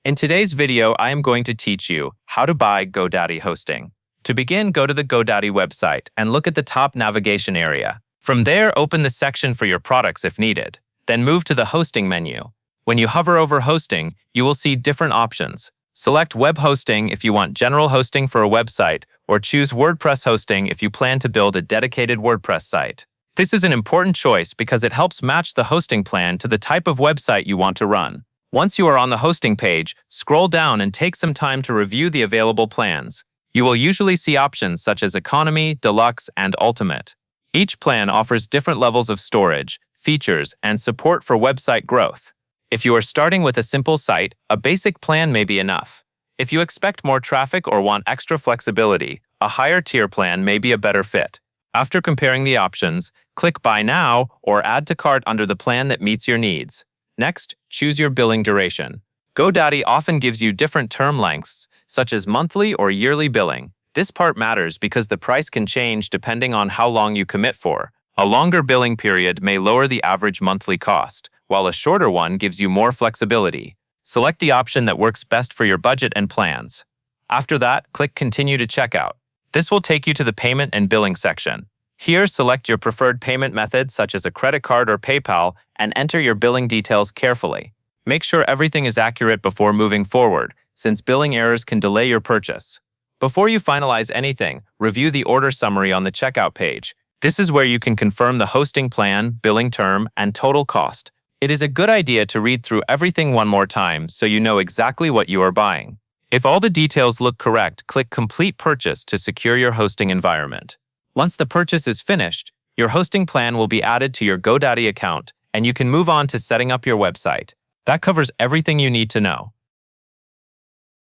In today's video, I am going to teach you how to buy GoDaddy hosting. To begin, go to the GoDaddy website and look at the top navigation area. From there, open the section for your products if needed. Then move to the hosting menu. When you hover over hosting, you will see different options. Select web hosting if you want general hosting for a website, or choose WordPress hosting if you plan to build a dedicated WordPress site. This is an important choice because it helps match the hosting plan to the type of website you want to run. Once you are on the hosting page, scroll down and take some time to review the available plans. You will usually see options such as Economy, Deluxe, and Ultimate. Each plan offers different levels of storage, features, and support for website growth. If you are starting with a simple site, a basic plan may be enough. If you expect more traffic or want extra flexibility, a higher tier plan may be a better fit. After comparing the options, click Buy Now or Add to Cart under the plan that meets your needs. Next, choose your billing duration. GoDaddy often gives you different term lengths, such as monthly or yearly billing. This part matters because the price can change depending on how long you commit for. A longer billing period may lower the average monthly cost, while a shorter one gives you more flexibility. Select the option that works best for your budget and plans. After that, click Continue to Checkout. This will take you to the payment and billing section. Here, select your preferred payment method such as a credit card or PayPal and enter your billing details carefully. Make sure everything is accurate before moving forward, since billing errors can delay your purchase. Before you finalize anything, review the order summary on the checkout page. This is where you can confirm the hosting plan, billing term, and total cost. It is a good idea to read through everything one more time so you know exactly what you are buying. If all the details look correct, click Complete Purchase to secure your hosting environment. Once the purchase is finished, your hosting plan will be added to your GoDaddy account, and you can move on to setting up your website. That covers everything you need to know.